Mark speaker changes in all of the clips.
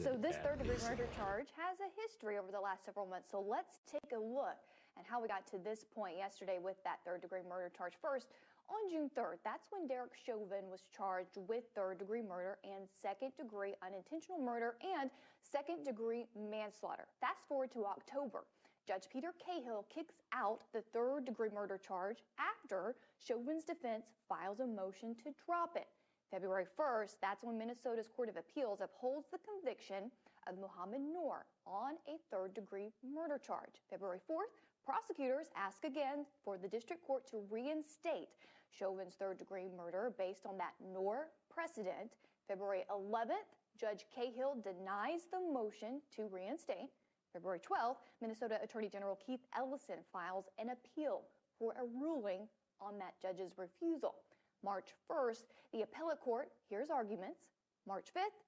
Speaker 1: So this third-degree murder charge has a history over the last several months. So let's take a look at how we got to this point yesterday with that third-degree murder charge. First, on June 3rd, that's when Derek Chauvin was charged with third-degree murder and second-degree unintentional murder and second-degree manslaughter. Fast forward to October. Judge Peter Cahill kicks out the third-degree murder charge after Chauvin's defense files a motion to drop it. February 1st, that's when Minnesota's Court of Appeals upholds the conviction of Muhammad Noor on a third-degree murder charge. February 4th, prosecutors ask again for the district court to reinstate Chauvin's third-degree murder based on that Noor precedent. February 11th, Judge Cahill denies the motion to reinstate. February 12th, Minnesota Attorney General Keith Ellison files an appeal for a ruling on that judge's refusal. March 1st, the appellate court hears arguments. March 5th,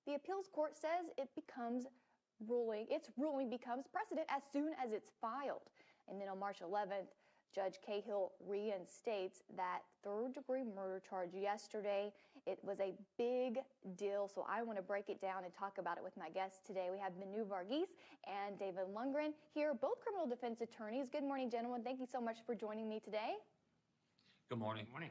Speaker 1: the appeals court says its ruling becomes precedent as soon as it's filed. And then on March 11th, Judge Cahill reinstates that third-degree murder charge yesterday. It was a big deal, so I want to break it down and talk about it with my guests today. We have Vinoo Varghese and David Lundgren here, both criminal defense attorneys. Good morning, gentlemen. Thank you so much for joining me today.
Speaker 2: Good morning.
Speaker 3: Good morning.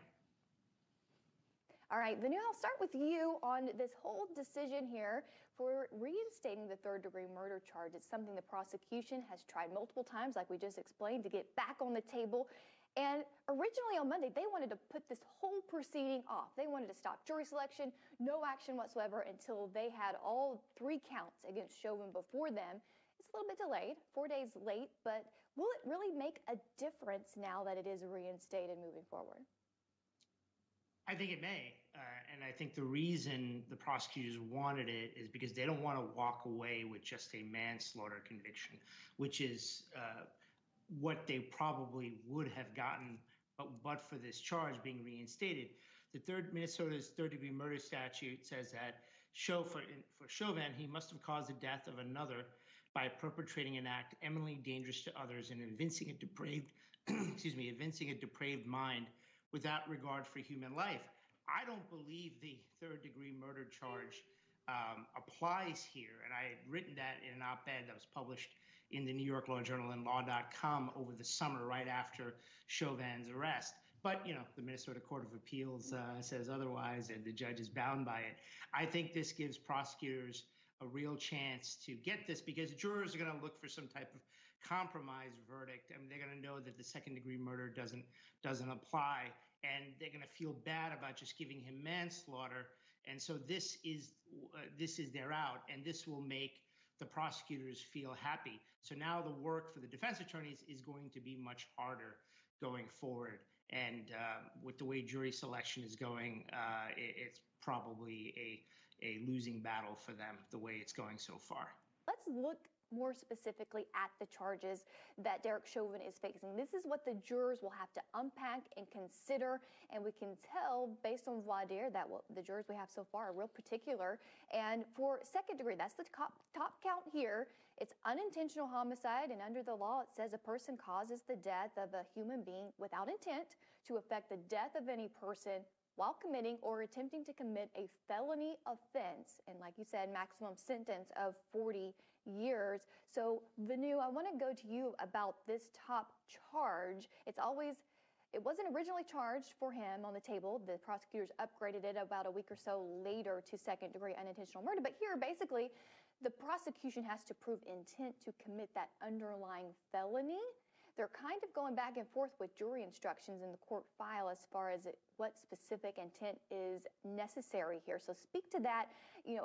Speaker 1: All right, Vinoo, I'll start with you on this whole decision here for reinstating the third-degree murder charge. It's something the prosecution has tried multiple times, like we just explained, to get back on the table. And originally on Monday, they wanted to put this whole proceeding off. They wanted to stop jury selection, no action whatsoever until they had all three counts against Chauvin before them. It's a little bit delayed, 4 days late, but will it really make a difference now that it is reinstated moving forward?
Speaker 3: I think it may, and I think the reason the prosecutors wanted it is because they don't want to walk away with just a manslaughter conviction, which is what they probably would have gotten, but for this charge being reinstated. Minnesota's third-degree murder statute says that for Chauvin, he must have caused the death of another by perpetrating an act eminently dangerous to others and evincing a depraved, evincing a depraved mind without regard for human life. I don't believe the third-degree murder charge applies here. And I had written that in an op-ed that was published in the New York Law Journal and law.com over the summer right after Chauvin's arrest. But, the Minnesota Court of Appeals says otherwise, and the judge is bound by it. I think this gives prosecutors a real chance to get this because jurors are going to look for some type of compromise verdict. I mean, they're going to know that the second-degree murder doesn't apply, and they're going to feel bad about just giving him manslaughter. And so this is their out, and this will make the prosecutors feel happy. So now the work for the defense attorneys is going to be much harder going forward. And with the way jury selection is going, it's probably a losing battle for them, the way it's going so far.
Speaker 1: Let's look more specifically at the charges that Derek Chauvin is facing. This is what the jurors will have to unpack and consider, and we can tell based on voir dire that the jurors we have so far are real particular. And for second degree, that's the top count here. It's unintentional homicide, and under the law it says a person causes the death of a human being without intent to affect the death of any person while committing or attempting to commit a felony offense. And like you said, maximum sentence of 40 years. So, Vinoo, I want to go to you about this top charge. It wasn't originally charged for him on the table. The prosecutors upgraded it about a week or so later to second-degree unintentional murder. But here, basically, the prosecution has to prove intent to commit that underlying felony. They're kind of going back and forth with jury instructions in the court file as far as what specific intent is necessary here. So speak to that,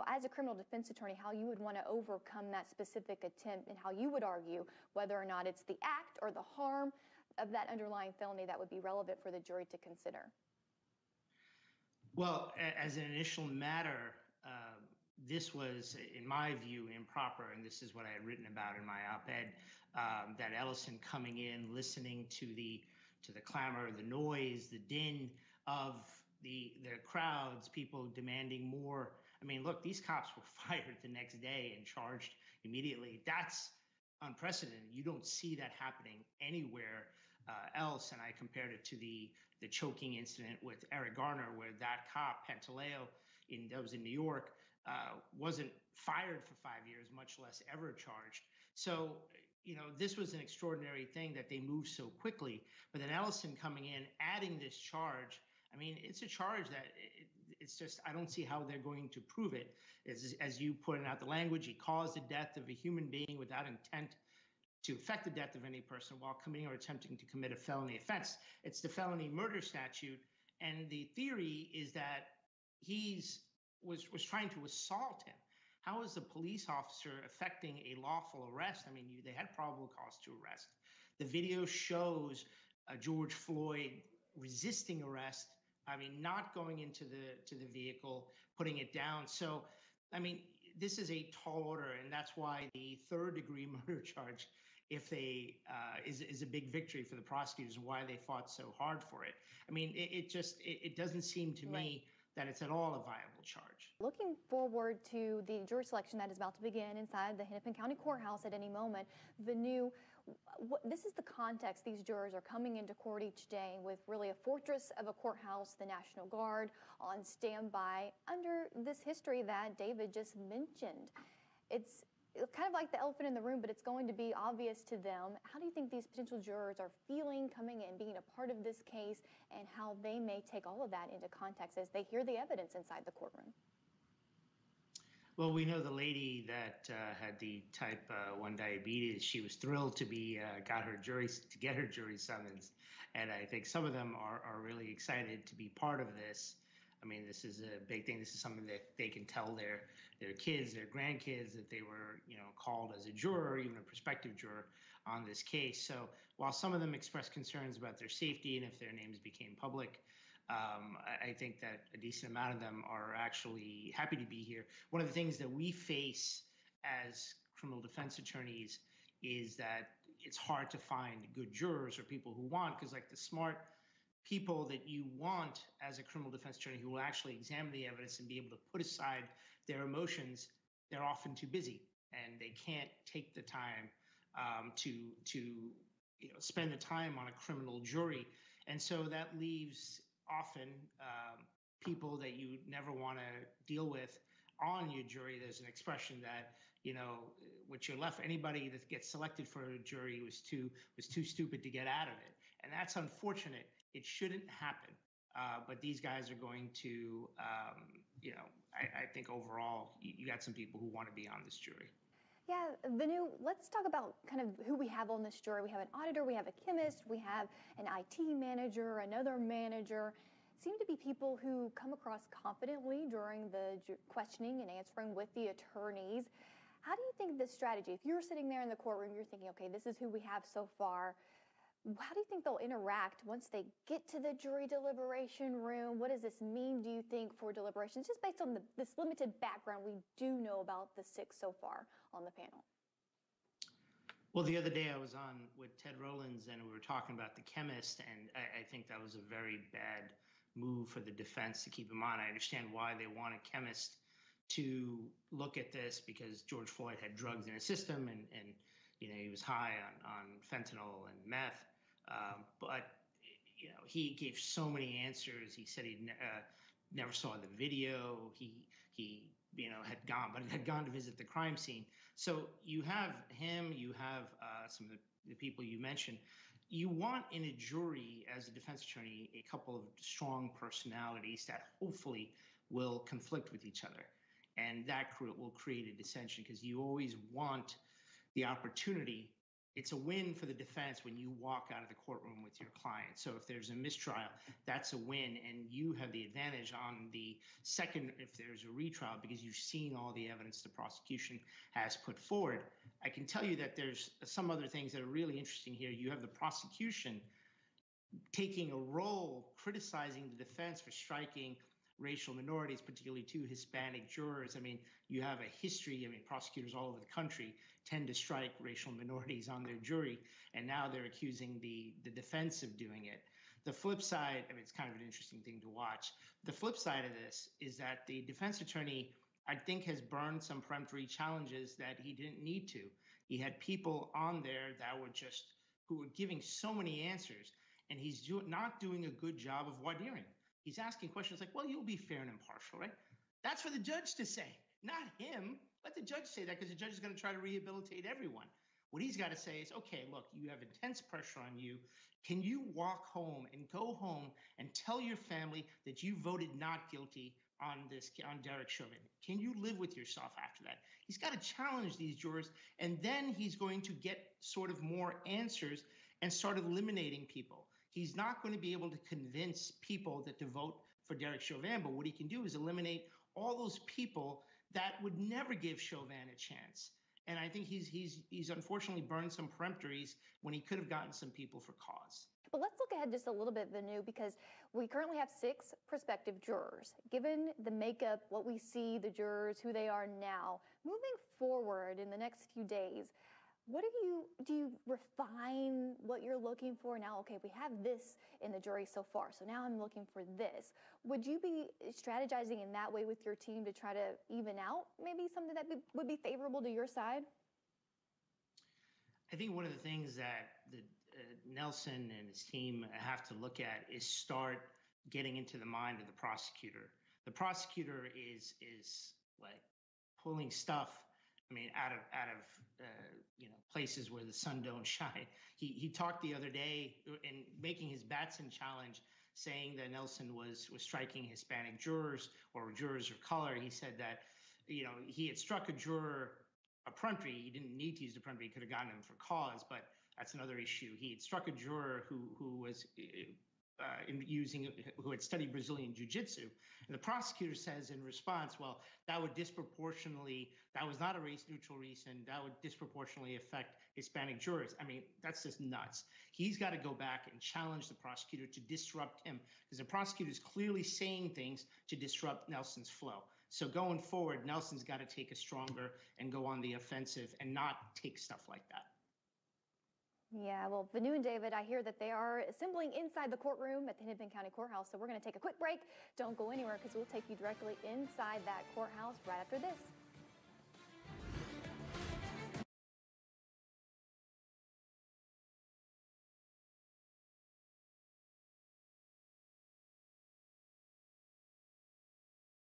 Speaker 1: as a criminal defense attorney, how you would want to overcome that specific attempt and how you would argue whether or not it's the act or the harm of that underlying felony that would be relevant for the jury to consider.
Speaker 3: Well, as an initial matter, this was, in my view, improper, and this is what I had written about in my op-ed, that Ellison coming in, listening to the clamor, the noise, the din of the crowds, people demanding more. I mean, look, these cops were fired the next day and charged immediately. That's unprecedented. You don't see that happening anywhere else. And I compared it to the choking incident with Eric Garner, where that cop, Pantaleo, that was in New York, wasn't fired for 5 years, much less ever charged. So, this was an extraordinary thing that they moved so quickly. But then Ellison coming in, adding this charge, I mean, it's a charge that it's just, I don't see how they're going to prove it. As you pointed out the language, he caused the death of a human being without intent to affect the death of any person while committing or attempting to commit a felony offense. It's the felony murder statute. And the theory is that was trying to assault him. How is a police officer affecting a lawful arrest? I mean, they had probable cause to arrest. The video shows George Floyd resisting arrest. I mean, not going into the vehicle, putting it down. So, I mean, this is a tall order, and that's why the third-degree murder charge, if they is a big victory for the prosecutors and why they fought so hard for it. I mean, it doesn't seem to me that it's at all a viable charge.
Speaker 1: Looking forward to the jury selection that is about to begin inside the Hennepin County Courthouse at any moment. Vinoo, this is the context. These jurors are coming into court each day with really a fortress of a courthouse, the National Guard on standby under this history that David just mentioned. It's kind of like the elephant in the room, but it's going to be obvious to them. How do you think these potential jurors are feeling coming in, being a part of this case, and how they may take all of that into context as they hear the evidence inside the courtroom?
Speaker 3: Well, we know the lady that had the type 1 diabetes. She was thrilled to get her jury summons, and I think some of them are really excited to be part of this. I mean, this is a big thing. This is something that they can tell their kids, their grandkids, that they were, called as a juror, or even a prospective juror on this case. So while some of them expressed concerns about their safety and if their names became public, I think that a decent amount of them are actually happy to be here. One of the things that we face as criminal defense attorneys is that it's hard to find good jurors or people who want, because like the smart people that you want as a criminal defense attorney who will actually examine the evidence and be able to put aside their emotions, they're often too busy and they can't take the time to spend the time on a criminal jury. And so that leaves often people that you never want to deal with on your jury. There's an expression that, what you're left, anybody that gets selected for a jury was too stupid to get out of it. And that's unfortunate. It shouldn't happen. But these guys are going to, I think overall, you got some people who want to be on this jury.
Speaker 1: Yeah, Vinoo, let's talk about kind of who we have on this jury. We have an auditor, we have a chemist, we have an IT manager, another manager. Seem to be people who come across confidently during the questioning and answering with the attorneys. How do you think this strategy, if you're sitting there in the courtroom, you're thinking, okay, this is who we have so far, how do you think they'll interact once they get to the jury deliberation room? What does this mean, do you think, for deliberations, just based on this limited background we do know about the 6 so far on the panel?
Speaker 3: Well, the other day I was on with Ted Rowlands and we were talking about the chemist, and I think that was a very bad move for the defense to keep him on. I understand why they want a chemist to look at this, because George Floyd had drugs in his system and he was high on fentanyl and meth. But he gave so many answers. He said he never saw the video. He had gone to visit the crime scene. So you have him. You have some of the people you mentioned. You want in a jury, as a defense attorney, a couple of strong personalities that hopefully will conflict with each other, and that will create a dissension, because you always want the opportunity. It's a win for the defense when you walk out of the courtroom with your client. So if there's a mistrial, that's a win, and you have the advantage on the second if there's a retrial, because you've seen all the evidence the prosecution has put forward. I can tell you that there's some other things that are really interesting here. You have the prosecution taking a role criticizing the defense for striking racial minorities, particularly 2 Hispanic jurors. I mean, you have a history. I mean, prosecutors all over the country tend to strike racial minorities on their jury, and now they're accusing the defense of doing it. The flip side, I mean, it's kind of an interesting thing to watch. The flip side of this is that the defense attorney, I think, has burned some peremptory challenges that he didn't need to. He had people on there that who were giving so many answers, and he's not doing a good job of voir direing. He's asking questions like, well, you'll be fair and impartial, right? That's for the judge to say. not him. Let the judge say that, because the judge is going to try to rehabilitate everyone. What he's got to say is, okay, look, you have intense pressure on you. Can you walk home and go home and tell your family that you voted not guilty on Derek Chauvin? Can you live with yourself after that? He's got to challenge these jurors, and then he's going to get sort of more answers and start eliminating people. He's not going to be able to convince people that to vote for Derek Chauvin, but what he can do is eliminate all those people that would never give Chauvin a chance. And I think he's unfortunately burned some peremptories when he could have gotten some people for cause.
Speaker 1: But let's look ahead just a little bit, Vinoo, because we currently have 6 prospective jurors. Given the makeup, what we see, the jurors, who they are now, moving forward in the next few days, what do you refine what you're looking for now? Okay, we have this in the jury so far, so now I'm looking for this. Would you be strategizing in that way with your team to try to even out maybe something that would be favorable to your side?
Speaker 3: I think one of the things that Nelson and his team have to look at is start getting into the mind of the prosecutor. The prosecutor is like pulling stuff, I mean, out of places where the sun don't shine. He talked the other day in making his Batson challenge, saying that Nelson was striking Hispanic jurors or jurors of color. He said that, he had struck a juror a peremptory. He didn't need to use the peremptory. He could have gotten him for cause, but that's another issue. He had struck a juror who was who had studied Brazilian jiu-jitsu. And the prosecutor says in response, well, that was not a race-neutral reason. That would disproportionately affect Hispanic jurors. I mean, that's just nuts. He's got to go back and challenge the prosecutor to disrupt him, because the prosecutor is clearly saying things to disrupt Nelson's flow. So going forward, Nelson's got to take a stronger and go on the offensive and not take stuff like that.
Speaker 1: Yeah, well, Vinoo and David, I hear that they are assembling inside the courtroom at the Hennepin County Courthouse, so we're going to take a quick break. Don't go anywhere, because we'll take you directly inside that courthouse right after this.